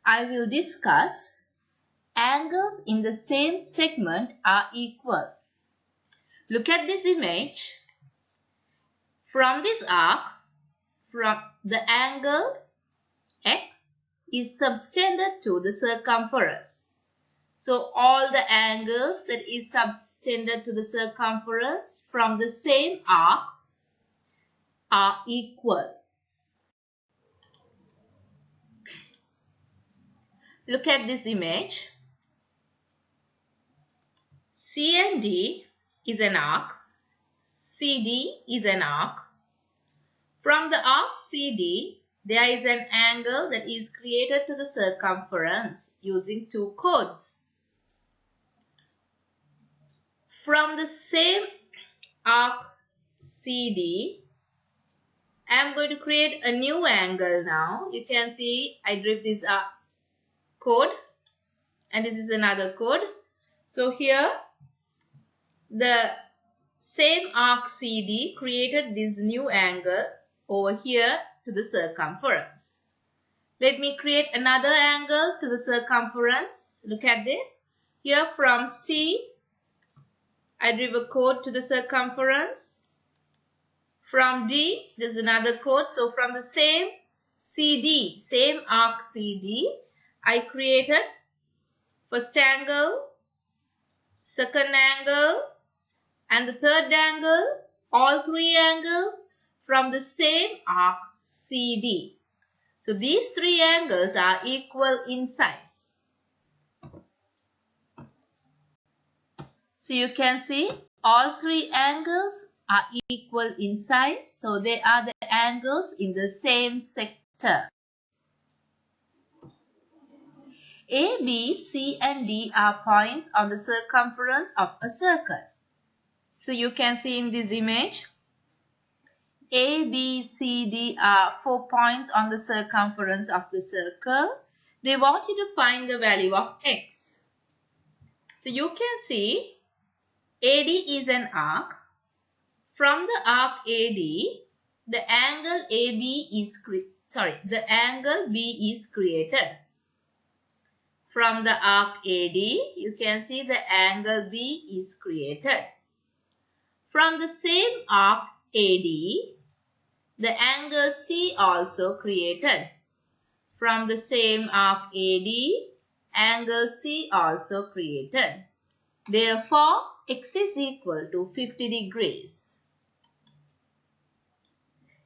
I will discuss angles in the same segment are equal. Look at this image. From this arc, from the angle x is subtended to the circumference. So all the angles that is subtended to the circumference from the same arc are equal. Look at this image. C and D is an arc. CD is an arc. From the arc CD, there is an angle that is created to the circumference using two chords. From the same arc CD, I am going to create a new angle now. You can see I drew this chord and this is another chord. So here the same arc CD created this new angle over here to the circumference. Let me create another angle to the circumference. Look at this. Here from C, I drew a chord to the circumference. From D, there's another chord. So from the same CD, same arc CD, I created first angle, second angle, and the third angle, all three angles from the same arc CD. So these three angles are equal in size. So you can see all three angles are equal in size. So they are the angles in the same sector. A, B, C and D are points on the circumference of a circle. So you can see in this image, A, B, C, D are 4 points on the circumference of the circle. They want you to find the value of x. So you can see AD is an arc. From the arc AD, the angle B is created. From the arc AD, you can see the angle B is created. From the same arc AD, the angle C also created. From the same arc AD, angle C also created. Therefore, x is equal to 50 degrees.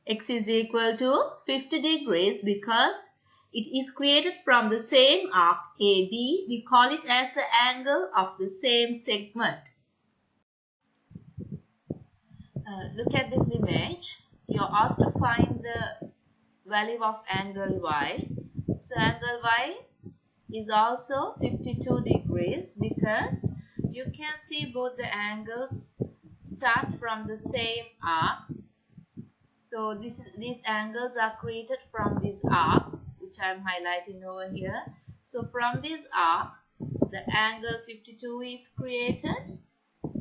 X is equal to 50 degrees because it is created from the same arc AD. We call it as the angle of the same segment. Look at this image. You are asked to find the value of angle Y. So angle Y is also 52 degrees because you can see both the angles start from the same arc. So these angles are created from this arc, which I am highlighting over here. So from this arc, the angle 52 is created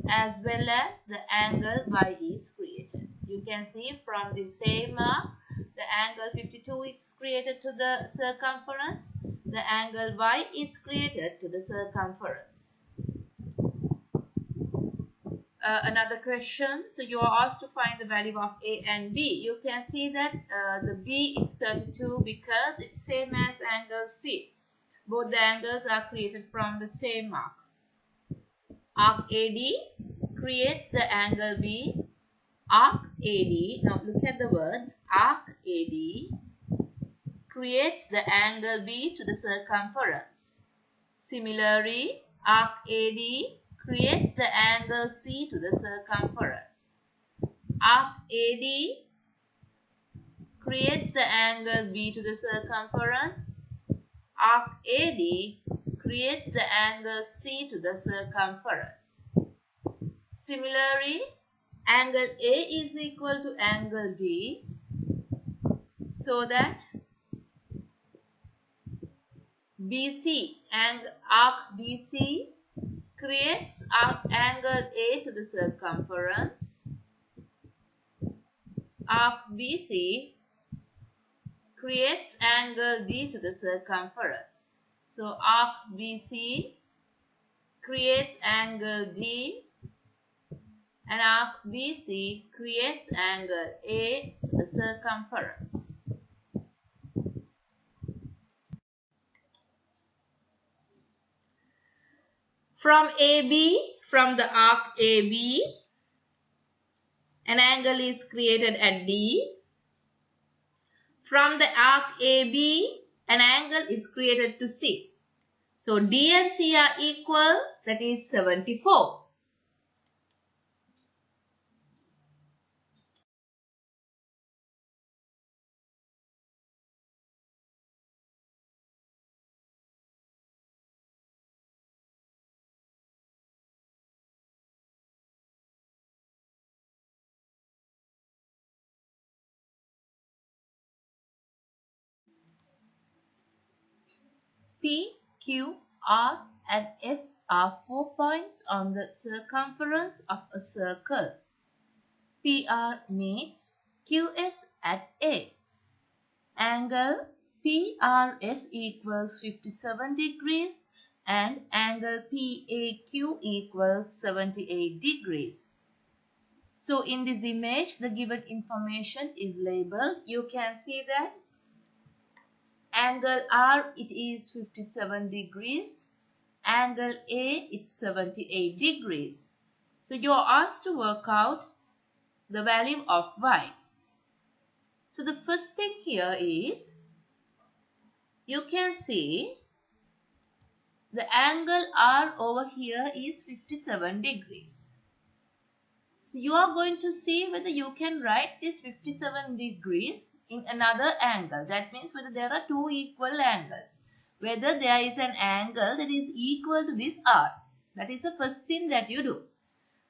as well as the angle Y is created. You can see from the same arc, the angle 52 is created to the circumference. The angle Y is created to the circumference. Another question. So you are asked to find the value of A and B. You can see that the B is 32 because it's same as angle C. Both the angles are created from the same arc. Arc AD creates the angle B. Arc AD, now look at the words, arc AD creates the angle B to the circumference. Similarly, arc AD creates the angle C to the circumference. Arc AD creates the angle B to the circumference. Arc AD creates the angle C to the circumference. Similarly, angle A is equal to angle D, so that BC and arc BC creates angle A to the circumference. Arc BC creates angle D to the circumference. So arc BC creates angle D, and arc BC creates angle A to the circumference. From the arc AB, an angle is created at D. From the arc AB, an angle is created to C. So D and C are equal, that is 74. P, Q, R and S are 4 points on the circumference of a circle. PR meets QS at A. Angle PRS equals 57 degrees and angle PAQ equals 78 degrees. So in this image, the given information is labeled. You can see that angle R, it is 57 degrees. Angle A, it's 78 degrees. So you are asked to work out the value of Y. So the first thing here is, you can see the angle R over here is 57 degrees. So you are going to see whether you can write this 57 degrees in another angle. That means whether there are two equal angles. Whether there is an angle that is equal to this R. That is the first thing that you do.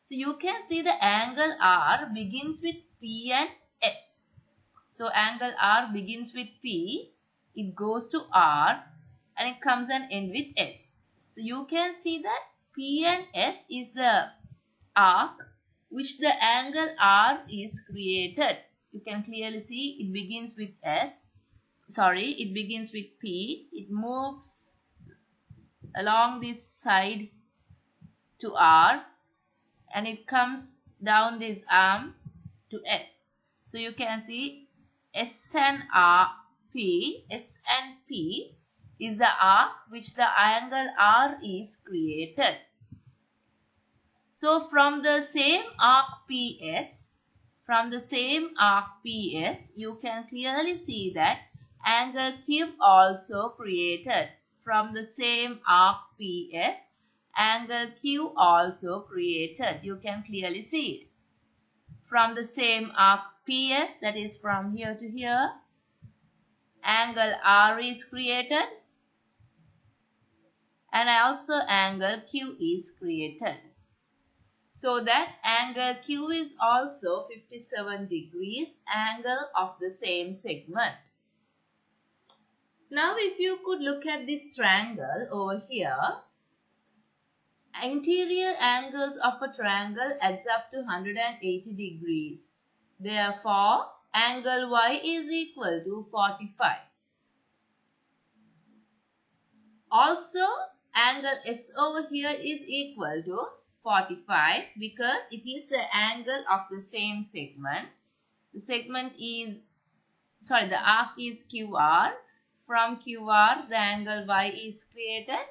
So you can see the angle R begins with P and S. So angle R begins with P, it goes to R and it comes and ends with S. So you can see that P and S is the arc which the angle R is created. You can clearly see it begins with it begins with P, it moves along this side to R and it comes down this arm to S. So you can see S and P is the arc which the angle R is created. So from the same arc PS, you can clearly see that angle Q also created. From the same arc PS, angle Q also created. You can clearly see it. From the same arc PS, that is from here to here, angle R is created and also angle Q is created. So that angle Q is also 57 degrees, angle of the same segment. Now if you could look at this triangle over here, interior angles of a triangle adds up to 180 degrees. Therefore, angle Y is equal to 45. Also, angle S over here is equal to 45 because it is the angle of the same segment. The arc is QR. From QR, the angle Y is created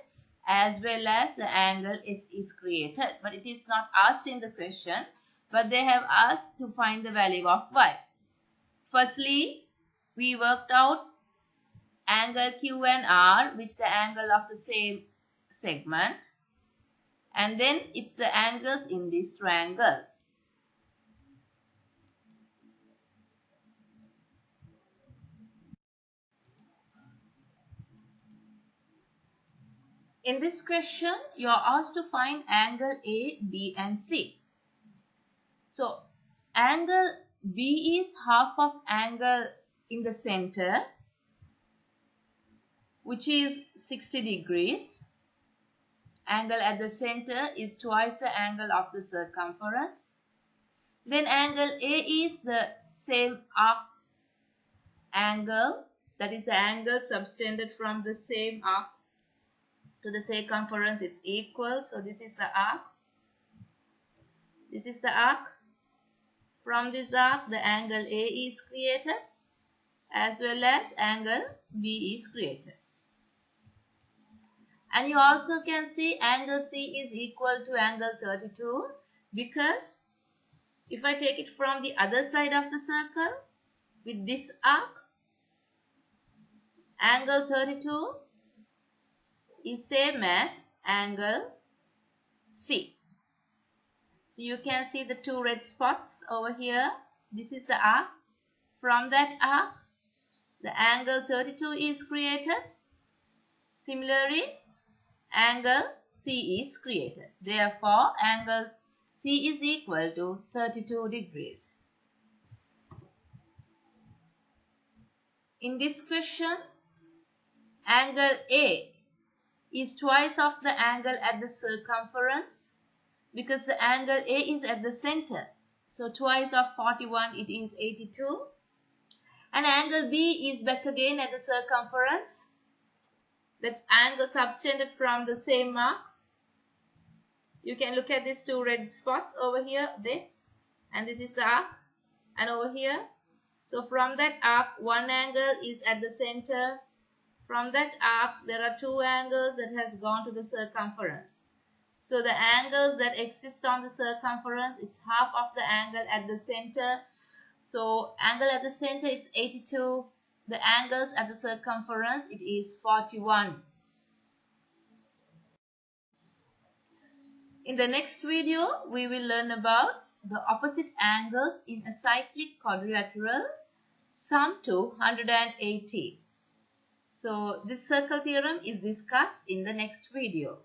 as well as the angle S is created. But it is not asked in the question, but they have asked to find the value of Y. Firstly, we worked out angle Q and R, which the angle of the same segment. And then it's the angles in this triangle. In this question, you are asked to find angle A, B and C. So, angle B is half of angle in the center, which is 60 degrees. Angle at the center is twice the angle of the circumference. Then angle A is the same arc angle, that is the angle subtended from the same arc to the circumference, it's equal. So this is the arc. This is the arc. From this arc, the angle A is created as well as angle B is created. And you also can see angle C is equal to angle 32, because if I take it from the other side of the circle with this arc, angle 32 is same as angle C. So you can see the two red spots over here. This is the arc. From that arc, the angle 32 is created. Similarly, angle C is created. Therefore, angle C is equal to 32 degrees. In this question, angle A is twice of the angle at the circumference, because the angle A is at the center. So twice of 41, it is 82. And angle B is back again at the circumference. That's angle subtended from the same mark. You can look at these two red spots over here, this, and this is the arc, and over here. So from that arc, one angle is at the center. From that arc, there are two angles that has gone to the circumference. So the angles that exist on the circumference, it's half of the angle at the center. So angle at the center, it's 82. The angles at the circumference, it is 41. In the next video, we will learn about the opposite angles in a cyclic quadrilateral sum to 180. So this circle theorem is discussed in the next video.